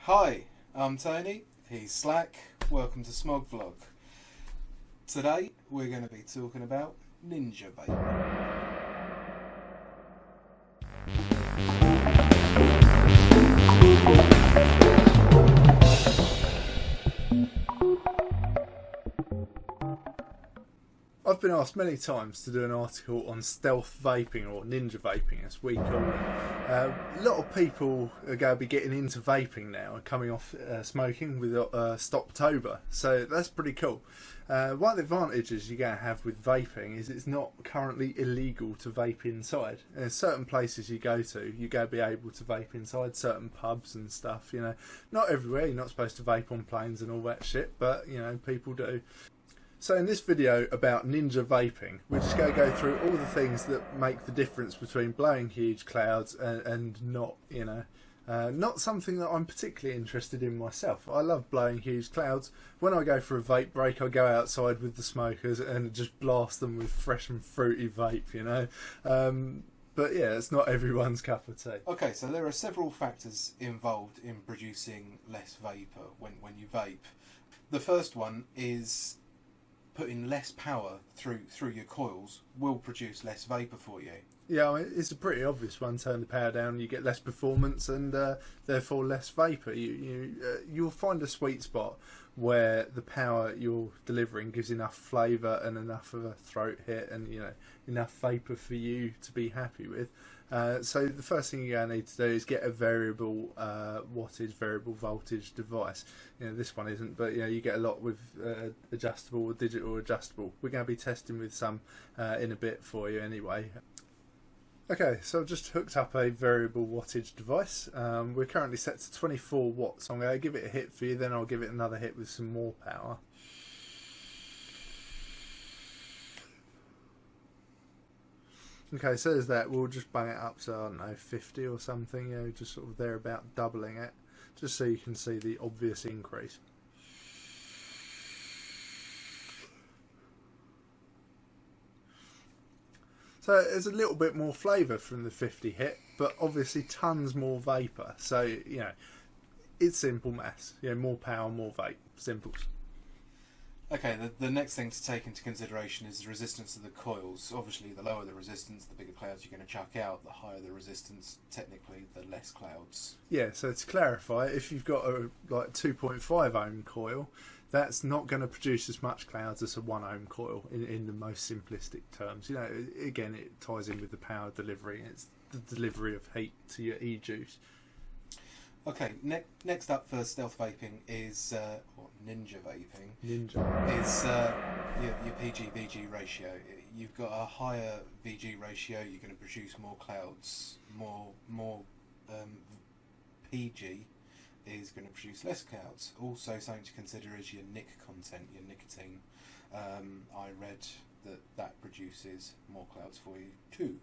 Hi, I'm Tony, he's Slack, welcome to Smog Vlog. Today we're going to be talking about Ninja Vaping. I've been asked many times to do an article on stealth vaping, or ninja vaping as we call it. A lot of people are going to be getting into vaping now and coming off smoking with Stoptober, so that's pretty cool. One of the advantages you're going to have with vaping is it's not currently illegal to vape inside. There's certain places you go to, you're going to be able to vape inside, certain pubs and stuff, you know. Not everywhere, you're not supposed to vape on planes and all that shit, but, you know, people do. So in this video about Ninja Vaping, we're just going to go through all the things that make the difference between blowing huge clouds and not, you know, not something that I'm particularly interested in myself. I love blowing huge clouds. When I go for a vape break, I go outside with the smokers and just blast them with fresh and fruity vape, you know. But yeah, it's not everyone's cup of tea. Okay, so there are several factors involved in producing less vapour when you vape. The first one is putting less power through your coils will produce less vapour for you. Yeah, I mean, it's a pretty obvious one. Turn the power down, you get less performance and therefore less vapour. You'll find a sweet spot where the power you're delivering gives enough flavour and enough of a throat hit and, you know, enough vapour for you to be happy with. So the first thing you're going to need to do is get a variable wattage, variable voltage device. You know, this one isn't, but you know, you get a lot with adjustable or digital adjustable. We're going to be testing with some in a bit for you anyway. Okay, so I've just hooked up a variable wattage device. We're currently set to 24 watts. I'm going to give it a hit for you, then I'll give it another hit with some more power. Okay, so there's that. We'll just bang it up to, I don't know, 50 or something, you know, just sort of there about doubling it, just so you can see the obvious increase. So there's a little bit more flavour from the 50 hit, but obviously tons more vapour. So, you know, it's simple maths. You know, more power, more vape. Simples. Okay, the next thing to take into consideration is the resistance of the coils. Obviously, the lower the resistance, the bigger clouds you're going to chuck out. The higher the resistance, technically, the less clouds. Yeah, so to clarify, if you've got a like 2.5 ohm coil, that's not going to produce as much clouds as a 1 ohm coil in the most simplistic terms. You know, again, it ties in with the power delivery. It's the delivery of heat to your e-juice. Okay, next up for stealth vaping is, or Ninja Vaping, is your PG-VG ratio. You've got a higher VG ratio, you're going to produce more clouds. More PG is going to produce less clouds. Also something to consider is your nic content, your nicotine. I read that produces more clouds for you too.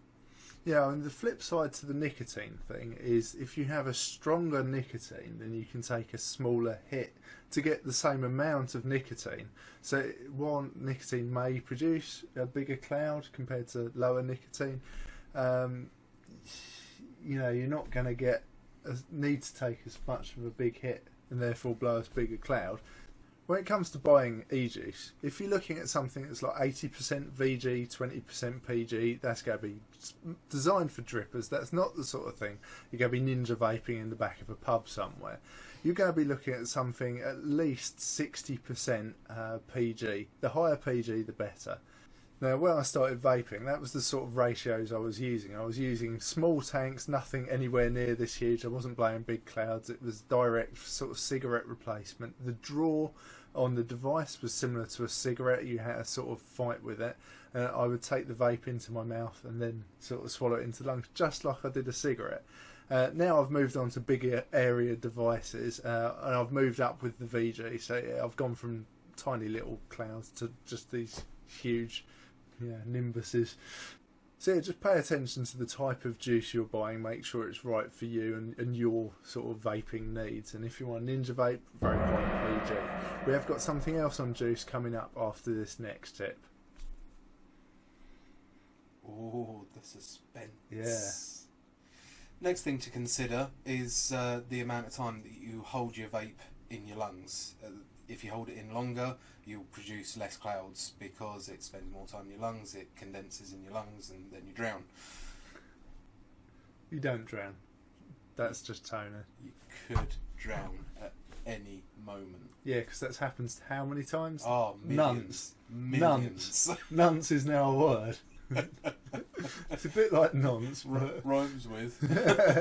Yeah, and the flip side to the nicotine thing is if you have a stronger nicotine, then you can take a smaller hit to get the same amount of nicotine. So while nicotine may produce a bigger cloud compared to lower nicotine, you know, you're not going to need to take as much of a big hit and therefore blow as big a cloud. When it comes to buying e-juice, if you're looking at something that's like 80% VG, 20% PG, that's going to be designed for drippers. That's not the sort of thing you're going to be ninja vaping in the back of a pub somewhere. You're going to be looking at something at least 60% PG. The higher PG, the better. Now, when I started vaping, that was the sort of ratios I was using. I was using small tanks, nothing anywhere near this huge. I wasn't blowing big clouds. It was direct sort of cigarette replacement. The draw on the device was similar to a cigarette. You had a sort of fight with it. I would take the vape into my mouth and then sort of swallow it into the lungs, just like I did a cigarette. Now I've moved on to bigger area devices, and I've moved up with the VG. So yeah, I've gone from tiny little clouds to just these huge, yeah, nimbuses. So yeah, just pay attention to the type of juice you're buying, make sure it's right for you and your sort of vaping needs. And if you want Ninja Vape, very high PG. We have got something else on juice coming up after this next tip. Oh, the suspense. Yeah. Next thing to consider is the amount of time that you hold your vape in your lungs. If you hold it in longer, you'll produce less clouds because it spends more time in your lungs, it condenses in your lungs, and then you drown. You don't drown. That's just toner. You could drown at any moment. Yeah, because that's happened how many times? Oh, millions. Millions. Nunce is now a word. It's a bit like nonce, but rhymes with.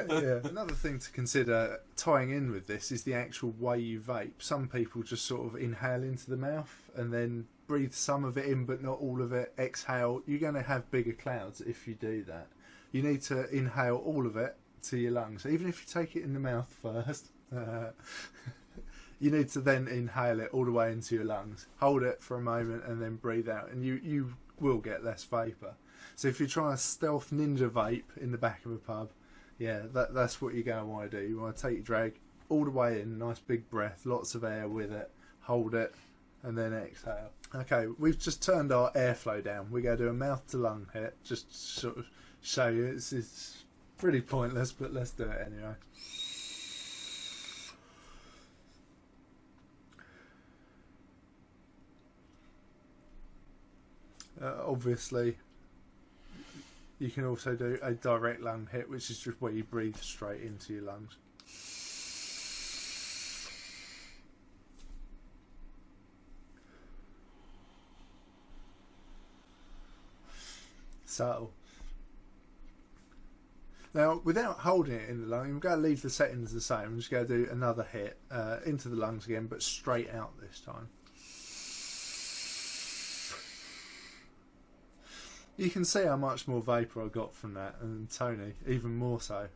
Yeah. Another thing to consider tying in with this is the actual way you vape. Some people just sort of inhale into the mouth and then breathe some of it in but not all of it, exhale. You're going to have bigger clouds if you do that. You need to inhale all of it to your lungs. Even if you take it in the mouth first, you need to then inhale it all the way into your lungs. Hold it for a moment and then breathe out, and you will get less vapour. So if you're trying to stealth ninja vape in the back of a pub, yeah, that's what you're going to want to do. You want to take your drag all the way in, nice big breath, lots of air with it, hold it, and then exhale. Okay, we've just turned our airflow down. We're going to do a mouth to lung hit, just to sort of show you. It's pretty pointless, but let's do it anyway. Obviously, you can also do a direct lung hit, which is just where you breathe straight into your lungs. Subtle. Now, without holding it in the lung, we're going to leave the settings the same. I'm just going to do another hit into the lungs again, but straight out this time. You can see how much more vapour I got from that, and Tony even more so.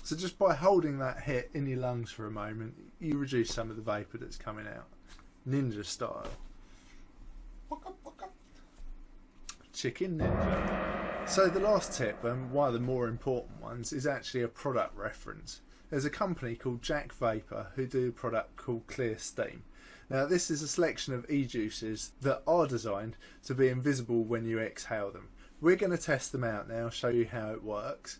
So just by holding that hit in your lungs for a moment, you reduce some of the vapour that's coming out. Ninja style. Chicken ninja. So the last tip, and one of the more important ones, is actually a product reference. There's a company called JACVAPOUR who do a product called Clear Steam. Now this is a selection of e-juices that are designed to be invisible when you exhale them. We're going to test them out now, show you how it works.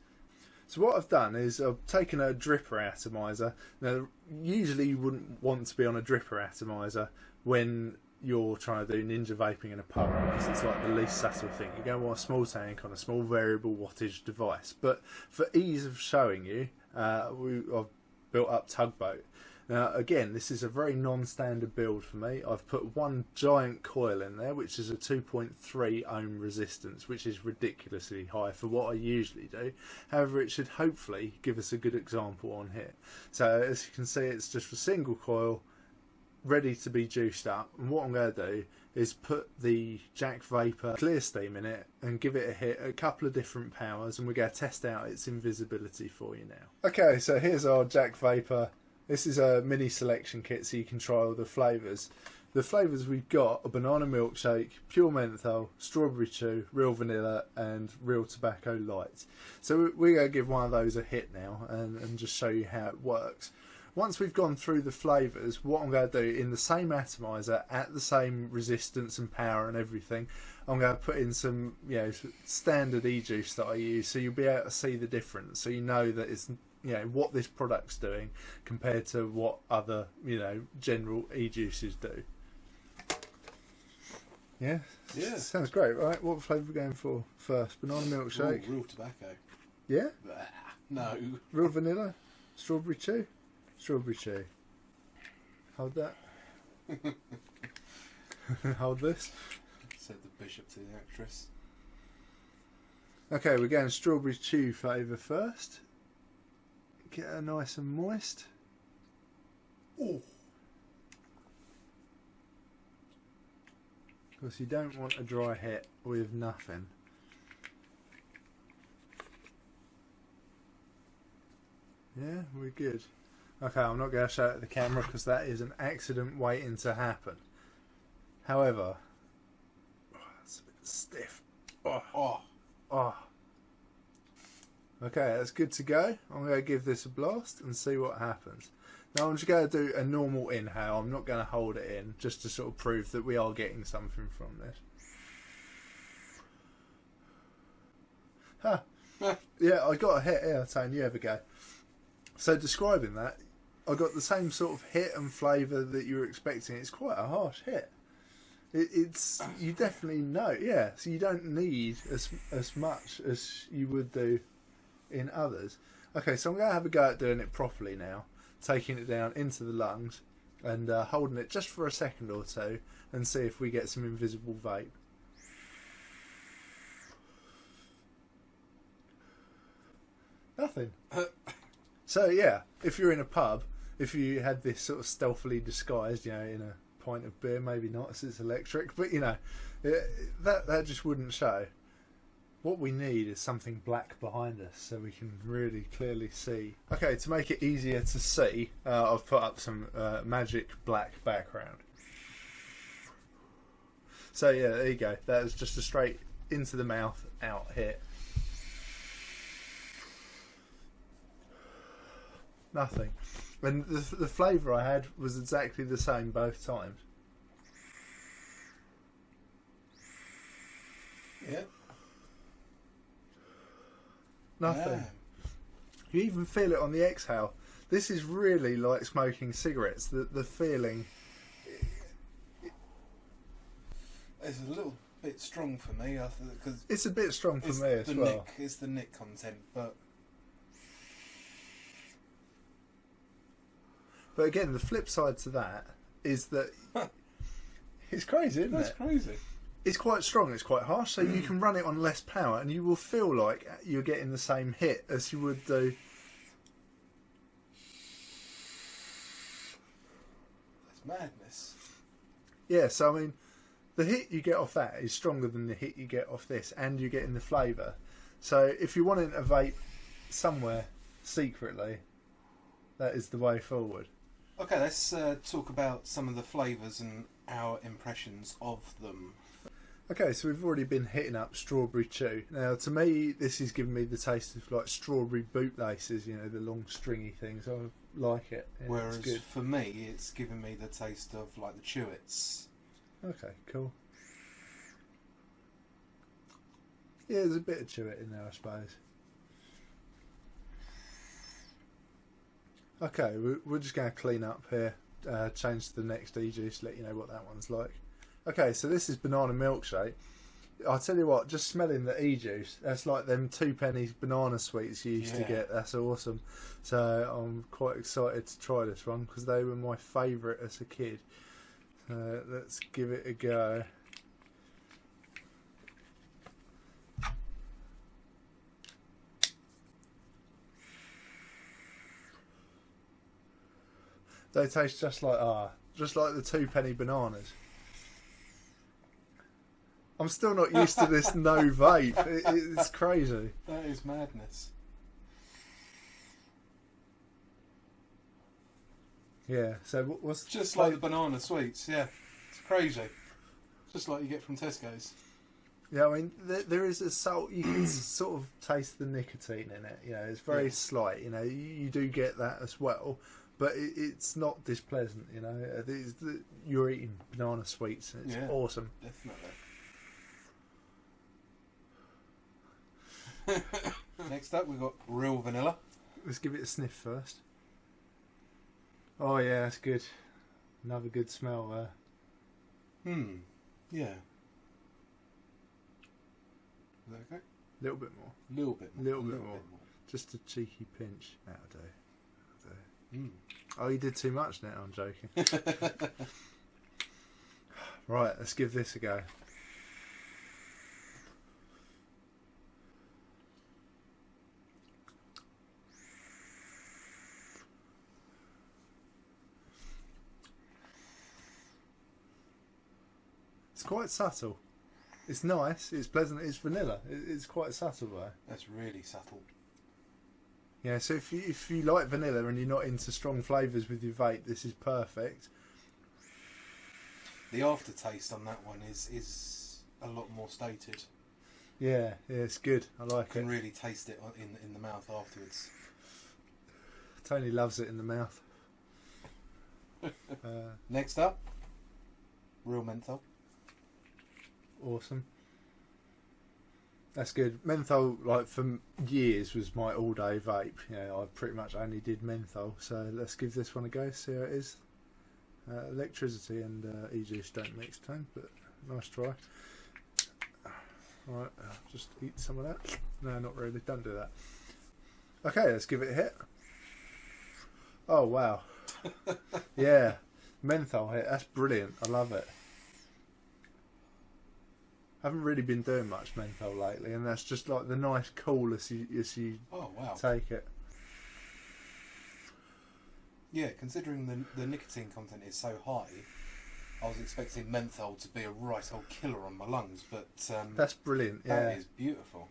So what I've done is I've taken a dripper atomizer. Now usually you wouldn't want to be on a dripper atomizer when you're trying to do ninja vaping in a pub, because it's like the least subtle thing. You're going to want a small tank on a small variable wattage device. But for ease of showing you, I've built up Tugboat. Now again, this is a very non-standard build for me. I've put one giant coil in there, which is a 2.3 ohm resistance, which is ridiculously high for what I usually do. However, it should hopefully give us a good example on here. So as you can see, it's just a single coil ready to be juiced up, and what I'm going to do is put the JACVAPOUR Clear Steam in it and give it a hit at a couple of different powers, and we're going to test out its invisibility for you now. Okay, so here's our JACVAPOUR. This is a mini selection kit so you can try all the flavours. The flavours we've got are banana milkshake, pure menthol, strawberry chew, real vanilla and real tobacco light. So we're going to give one of those a hit now and just show you how it works. Once we've gone through the flavours, what I'm going to do in the same atomizer at the same resistance and power and everything, I'm going to put in some standard e-juice that I use, so you'll be able to see the difference, so you know that it's what this product's doing compared to what other general e-juices do. Yeah, sounds great, right? What flavour are we going for first? Banana milkshake. Ooh, real tobacco. Yeah. No. Real vanilla. Strawberry chew. Strawberry chew. Hold that. Hold this. Said the bishop to the actress. Okay, we're going strawberry chew flavour first. Get her nice and moist. Oh. Because you don't want a dry hit with nothing. Yeah, we're good. Okay, I'm not going to show it at the camera because that is an accident waiting to happen. However, it's a bit stiff. Oh. Okay, that's good to go. I'm going to give this a blast and see what happens. Now I'm just going to do a normal inhale. I'm not going to hold it in, just to sort of prove that we are getting something from this. Yeah, I got a hit here saying you have a go. So describing that, I got the same sort of hit and flavour that you were expecting. It's quite a harsh hit. It's you definitely know, yeah. So you don't need as much as you would do in others. Okay, so I'm going to have a go at doing it properly now, taking it down into the lungs and holding it just for a second or two and see if we get some invisible vape. Nothing. So yeah, if you're in a pub, if you had this sort of stealthily disguised, you know, in a pint of beer, maybe not as it's electric, but you know, that just wouldn't show. What we need is something black behind us so we can really clearly see. Okay, to make it easier to see, I've put up some magic black background. So yeah, there you go. That is just a straight into the mouth out hit. Nothing. And the flavour I had was exactly the same both times. Yeah. Nothing. Yeah. You even feel it on the exhale. This is really like smoking cigarettes. The feeling. It's a little bit strong for me, because It's a bit strong for me as well. It's the nick content, but again, the flip side to that is that it's crazy, isn't it? that's crazy. It's quite strong, it's quite harsh, so you can run it on less power and you will feel like you're getting the same hit as you would do. That's madness. Yeah, so I mean, the hit you get off that is stronger than the hit you get off this, and you're getting the flavour. So if you're wanting to vape somewhere secretly, that is the way forward. Okay, let's talk about some of the flavours and our impressions of them. Okay, so we've already been hitting up strawberry chew. Now, to me, this is giving me the taste of like strawberry bootlaces, you know, the long stringy things. I like it. Yeah, Whereas it's good. for me, it's giving me the taste of like the Chewits. Okay, cool. Yeah, there's a bit of chew it in there, I suppose. Okay, we're just going to clean up here, change to the next e-juice, let you know what that one's like. Okay, so this is banana milkshake. I'll tell you what, just smelling the e-juice, that's like them 2p banana sweets you used to get. That's awesome. So I'm quite excited to try this one because they were my favourite as a kid. So let's give it a go. They taste just like the 2p bananas. I'm still not used to this no vape. It's crazy. That is madness. Yeah. So what's Just like the banana sweets, yeah. It's crazy. Just like you get from Tesco's. Yeah, I mean, there is a salt. You can sort of taste the nicotine in it. You know, it's very slight. You know, you do get that as well, but it's not displeasant. You know, you're eating banana sweets, and it's awesome. Definitely. Next up, we've got real vanilla. Let's give it a sniff first. Oh yeah, that's good. Another good smell there. Yeah. Is that okay? A little bit more. Little bit more. Little bit more. Just a cheeky pinch. That'll do. Oh, you did too much now. I'm joking. Right, let's give this a go. It's quite subtle. It's nice, it's pleasant, it's vanilla. It's quite subtle though. That's really subtle. Yeah, so if you like vanilla and you're not into strong flavours with your vape, this is perfect. The aftertaste on that one is a lot more stated. Yeah, it's good. I like it. You can really taste it in the mouth afterwards. Tony loves it in the mouth. Next up, real menthol. Awesome. That's good. Menthol, like for years, was my all-day vape. I pretty much only did menthol. So let's give this one a go. See how it is. Electricity and e-juice don't mix, tone, but nice try. Right, just eat some of that. No, not really. Don't do that. Okay, let's give it a hit. Oh wow, yeah, menthol hit. That's brilliant. I love it. Haven't really been doing much menthol lately, and that's just like the nice cool as you oh, wow. take it. Yeah, considering the nicotine content is so high, I was expecting menthol to be a right old killer on my lungs, but that's brilliant. Yeah, that is beautiful.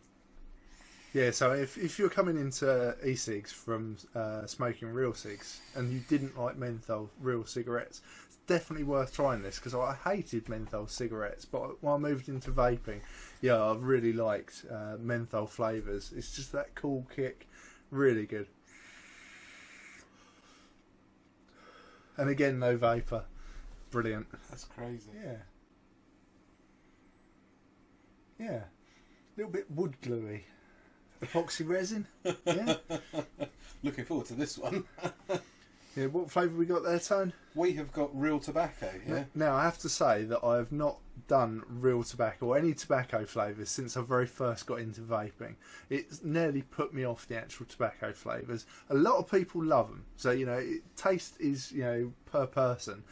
Yeah, so if you're coming into e-cigs from smoking real cigs and you didn't like menthol real cigarettes, it's definitely worth trying this, because I hated menthol cigarettes, but when I moved into vaping, yeah, I've really liked menthol flavours. It's just that cool kick, really good. And again, no vapour. Brilliant. That's crazy. Yeah. Yeah. A little bit wood gluey. Epoxy resin. Yeah. Looking forward to this one. Yeah, what flavour we got there, Tone? We have got real tobacco here. Now, I have to say that I have not done real tobacco or any tobacco flavours since I very first got into vaping. It's nearly put me off the actual tobacco flavours. A lot of people love them, so taste is per person.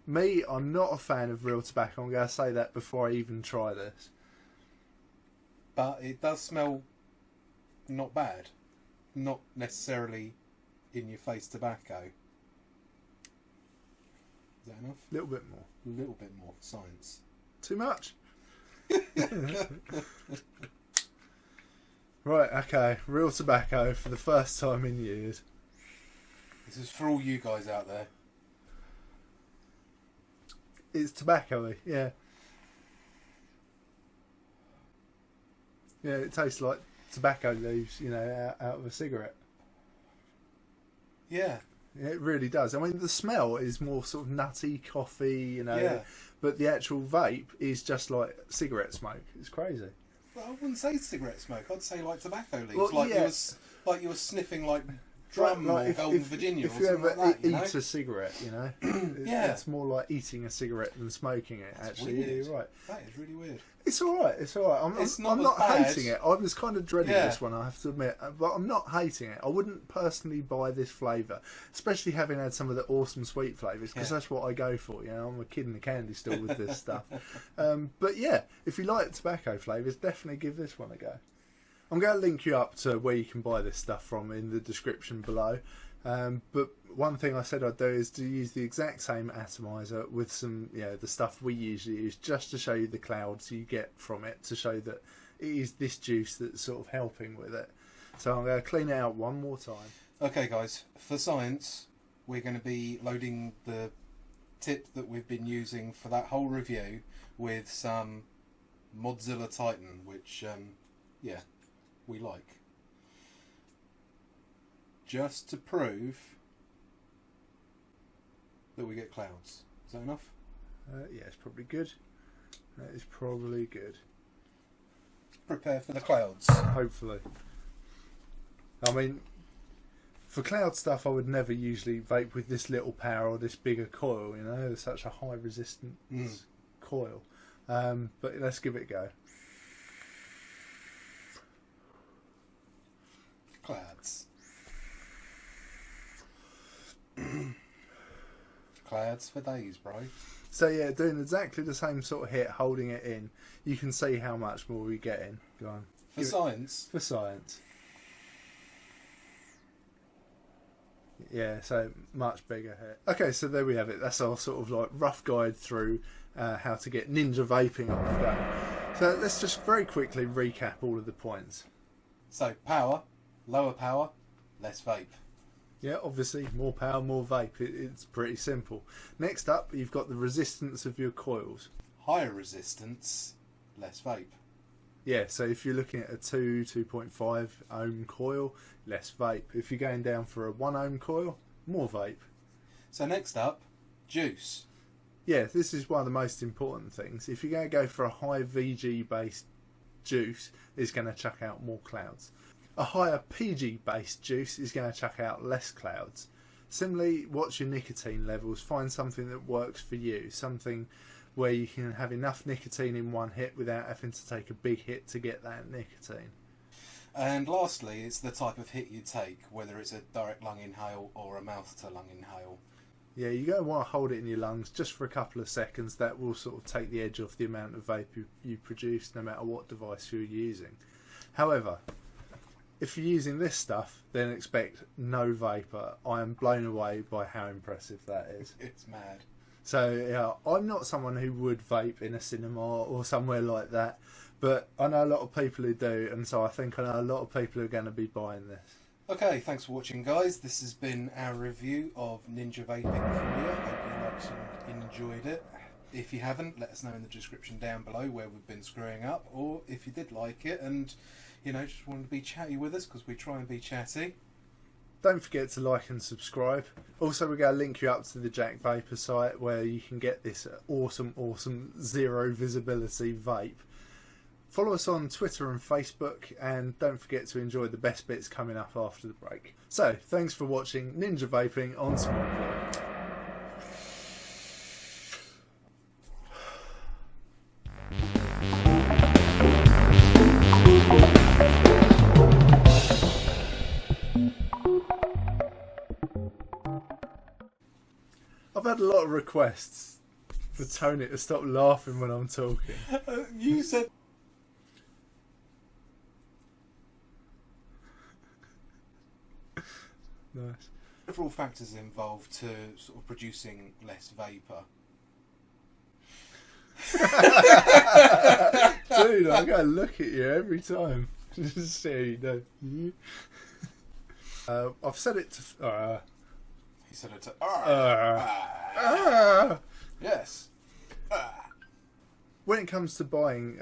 Me, I'm not a fan of real tobacco. I'm going to say that before I even try this. But it does smell not bad. Not necessarily in your face tobacco. Is that enough? A little bit more. A little bit more for science. Too much? Right, okay. Real tobacco for the first time in years. This is for all you guys out there. It's tobacco-y, yeah. Yeah, it tastes like tobacco leaves, out of a cigarette. Yeah. Yeah, it really does. I mean, the smell is more sort of nutty, coffee, Yeah. but the actual vape is just like cigarette smoke. It's crazy. Well, I wouldn't say cigarette smoke. I'd say like tobacco leaves. Well, yeah. You were sniffing like drum Like or Golden Virginia if or you something ever like that. eat a cigarette, Yeah. it's more like eating a cigarette than smoking it. That's actually, weird. yeah, you're right. That is really weird. It's all right. It's all right. I'm It's not not as bad. hating it. I was kind of dreading Yeah. this one, I have to admit, but I'm not hating it. I wouldn't personally buy this flavour, especially having had some of the awesome sweet flavours, because Yeah. that's what I go for. I'm a kid in a candy store with this stuff. But yeah, if you like tobacco flavours, definitely give this one a go. I'm going to link you up to where you can buy this stuff from in the description below. But one thing I said I'd do is to use the exact same atomizer with some, the stuff we usually use, just to show you the clouds you get from it, to show that it is this juice that's sort of helping with it. So I'm going to clean it out one more time. Okay, guys. For science, we're going to be loading the tip that we've been using for that whole review with some Mozilla Titan, which, we like. Just to prove that we get clouds. Is that enough? Yeah, it's probably good. That is probably good. Prepare for the clouds. Hopefully. I mean, for cloud stuff, I would never usually vape with this little power or this bigger coil. It's such a high resistance coil. But let's give it a go. Clouds. Clouds for days, bro. So yeah, doing exactly the same sort of hit, holding it in. You can see how much more we're getting. Go on. For science. For science. Yeah, so much bigger hit. Okay, so there we have it. That's our sort of like rough guide through how to get Ninja Vaping on the go. So let's just very quickly recap all of the points. So power, lower power, less vape. Yeah, obviously, more power, more vape. It's pretty simple. Next up, you've got the resistance of your coils. Higher resistance, less vape. Yeah, so if you're looking at a 2.5 ohm coil, less vape. If you're going down for a 1 ohm coil, more vape. So next up, juice. Yeah, this is one of the most important things. If you're going to go for a high VG based juice is going to chuck out more clouds. A higher PG based juice is going to chuck out less clouds. Similarly, watch your nicotine levels. Find something that works for you. Something where you can have enough nicotine in one hit without having to take a big hit to get that nicotine. And lastly, it's the type of hit you take, whether it's a direct lung inhale or a mouth to lung inhale. Yeah, you're going to want to hold it in your lungs just for a couple of seconds. That will sort of take the edge off the amount of vape you produce, no matter what device you're using. However, if you're using this stuff, then expect no vapour. I am blown away by how impressive that is. It's mad. So, yeah, I'm not someone who would vape in a cinema or somewhere like that, but I know a lot of people who do, and so I think I know a lot of people who are going to be buying this. Okay, thanks for watching, guys. This has been our review of Ninja Vaping for you. Hope you liked and enjoyed it. If you haven't, let us know in the description down below where we've been screwing up, or if you did like it and, you know, just wanted to be chatty with us, because we try and be chatty. Don't forget to like and subscribe. Also, we're going to link you up to the JACVAPOUR site where you can get this awesome zero visibility vape. Follow us on Twitter and Facebook, and don't forget to enjoy the best bits coming up after the break. So, thanks for watching Ninja Vaping on Smog. I've had a lot of requests for Tony to stop laughing when I'm talking. You said... Nice. Several factors involved to sort of producing less vapour. Dude, I gotta look at you every time. Just see how you do. I've said it to... He said it to... Yes. When it comes to buying...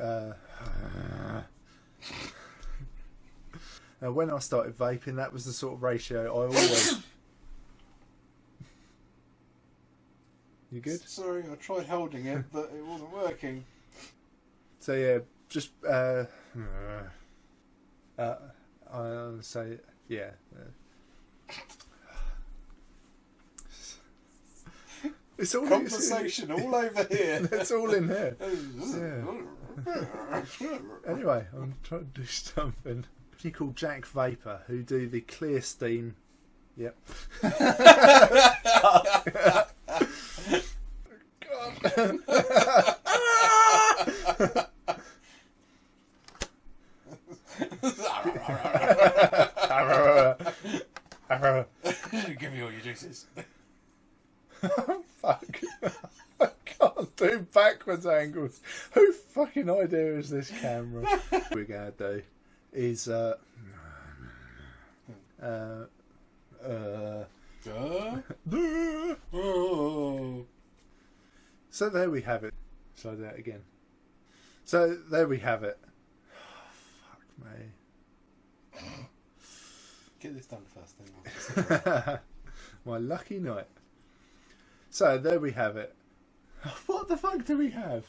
when I started vaping, that was the sort of ratio I always... You good? Sorry, I tried holding it, but it wasn't working. So yeah, just... I'll say... Yeah. It's all Conversation all over here. It's all in here. Yeah. Anyway, I'm trying to do something. He called JACVAPOUR, who do the Clear Steam. Yep. God. Give me all your juices. Fuck. I can't do backwards angles. Who fucking idea is this camera? What we're gonna do is so there we have it. Shall I do that again? So there we have it. Oh, fuck me. Get this done first, then. My lucky night. So there we have it. What the fuck do we have?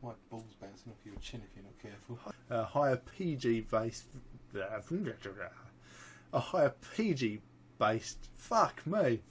My balls bouncing off your chin if you're not careful. A higher PG based. A higher PG based. Fuck me.